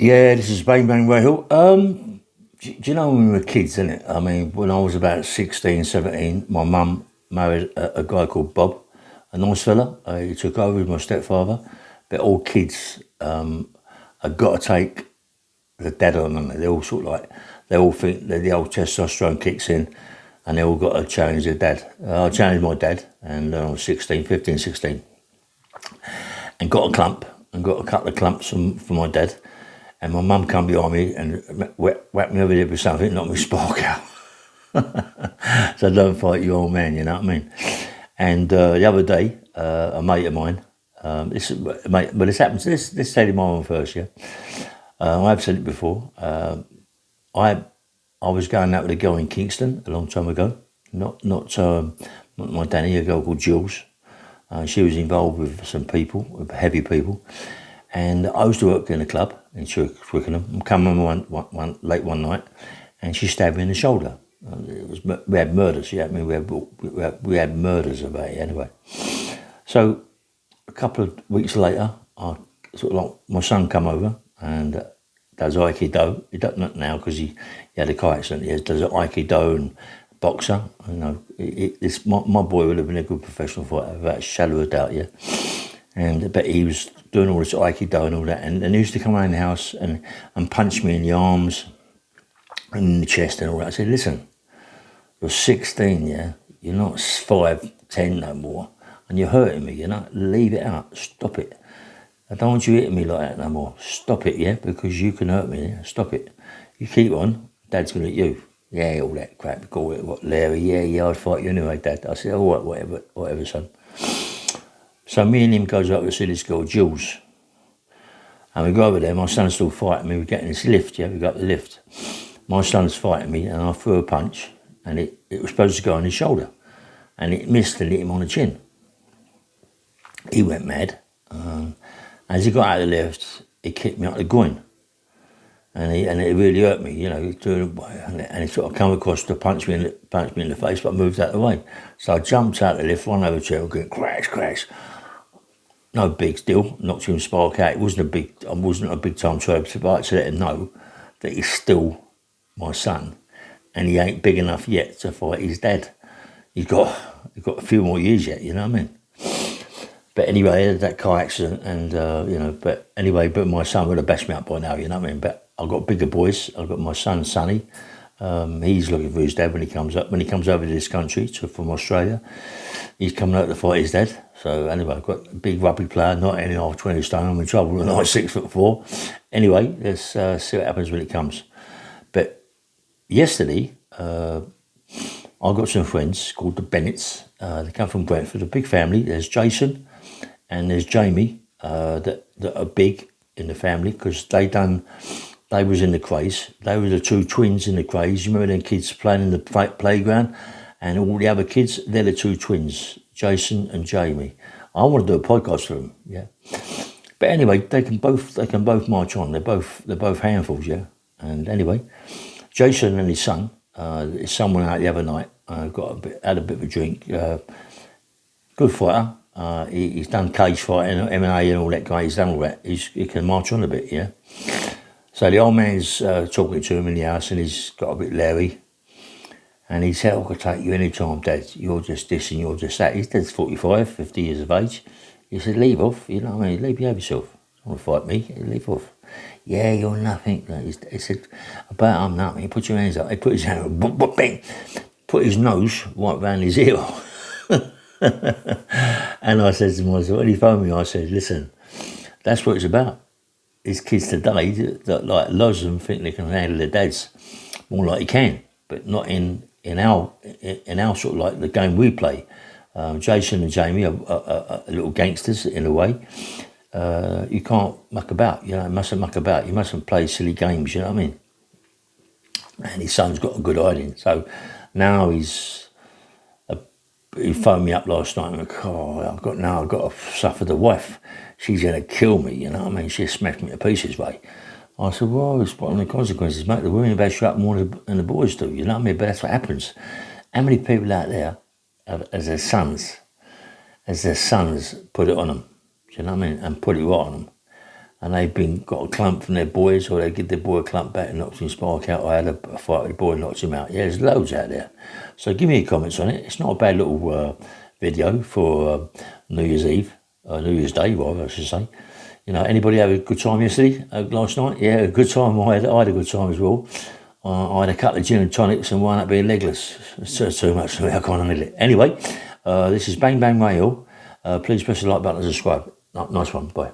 Yeah, this is Bang Bang Rahul. Do you know when we were kids, innit? I mean, when I was about 16, 17, my mum married a guy called Bob, a nice fella. He took over with my stepfather. But all kids have got to take the dad on them. They all sort of like, they all think that the old testosterone kicks in and they all got to challenge their dad. I challenged my dad and I was 16, 15, 16, and got a clump and got a couple of clumps from my dad. And my mum come behind me and whacked me over the head with something, knocked me spark out. So don't fight your old man, you know what I mean? And the other day, a mate of mine, but this happens. Let's say my one first, yeah. I've said it before. I I was going out with a girl in Kingston a long time ago. Not my Danny, a girl called Jules. She was involved with some people, with heavy people. And I used to work in a club in Twickenham. I'm coming late one night, and she stabbed me in the shoulder. We had murders. Yeah, I mean we had murders about it anyway. So a couple of weeks later, I sort of like my son come over and does aikido. He doesn't now because he had a car accident. He does aikido and boxer. You know, my boy would have been a good professional fighter without a shadow of a doubt. Yeah. But he was doing all this aikido and all that, and he used to come around the house and punch me in the arms and in the chest and all that. I said, listen, you're 16, yeah? You're not 5, 10 no more, and you're hurting me, you know? Leave it out. Stop it. I don't want you hitting me like that no more. Stop it, yeah? Because you can hurt me, yeah? Stop it. You keep on, Dad's going to hit you. Yeah, all that crap. Call it, what, Larry? Yeah, I'd fight you anyway, Dad. I said, all right, whatever, son. So me and him goes up to see this girl, Jules. And we go over there, my son's still fighting me. We get in this lift, yeah, we got the lift. My son's fighting me, and I threw a punch, and it was supposed to go on his shoulder. And it missed and hit him on the chin. He went mad. As he got out of the lift, he kicked me out the groin. And it really hurt me, you know. And he sort of come across to punch me in the face, but I moved out of the way. So I jumped out of the lift, run over to him, going crash, crash. No big deal, knocked him spark out. I wasn't a big time trying to let him know that he's still my son, and he ain't big enough yet to fight his dad. He's got a few more years yet, you know what I mean? But anyway, I had that car accident, and but my son would have bashed me up by now, you know what I mean? But I've got bigger boys. I've got my son Sonny. He's looking for his dad when he comes up. When he comes over to this country from Australia, he's coming out to fight his dad. So anyway, I've got a big rugby player, 19.5, 20 stone. I'm in trouble with a nice 6'4". Anyway, let's see what happens when it comes. But yesterday, I got some friends called the Bennetts. They come from Brentford, a big family. There's Jason and there's Jamie that are big in the family because they was in the craze. They were the two twins in the craze. You remember them kids playing in the playground, and all the other kids, they're the two twins, Jason and Jamie. I want to do a podcast for them, yeah. But anyway, they can both march on. They're both handfuls, yeah. And anyway, Jason and his son went out the other night. Had a bit of a drink. Good fighter. He's done cage fighting, MMA and all that guy. He's done all that. He can march on a bit, yeah. So the old man's talking to him in the house, and he's got a bit leery. And he said, I could take you any time, Dad. You're just this and you're just that. His dad's 45, 50 years of age. He said, leave off, you know what I mean? Leave yourself. Don't want to fight me, leave off. Yeah, you're nothing. He said, about I'm nothing. Put your hands up. He put his hand up, bang, put his nose right round his ear. And I said to myself, when he phoned me, I said, listen, that's what it's about. These kids today, that like loads of them think they can handle their dads more like you can, but not in our sort of like the game we play. Jason and Jamie are little gangsters in a way. You can't muck about, you know. You mustn't muck about. You mustn't play silly games. You know what I mean? And his son's got a good hiding. So now he phoned me up last night and like, I've got to suffer the wife. She's going to kill me, you know what I mean? She smashed me to pieces, mate. I said, well, it's one of the consequences, mate. The women bash you up more than the boys do, you know what I mean? But that's what happens. How many people out there, as their sons put it on them, do you know what I mean? And put it right on them. and they've got a clump from their boys, or they give their boy a clump back and knocks his spark out. I had a fight with the boy and knocked him out. Yeah, there's loads out there. So give me your comments on it. It's not a bad little video for New Year's Eve, New Year's Day, rather, I should say. You know, anybody have a good time yesterday, last night? Yeah, a good time. I had a good time as well. I had a couple of gin and tonics and wound up being legless. It's too much for me, I can't handle it. Anyway, this is Bang Bang Mayhill. Please press the like button and subscribe. Nice one, bye.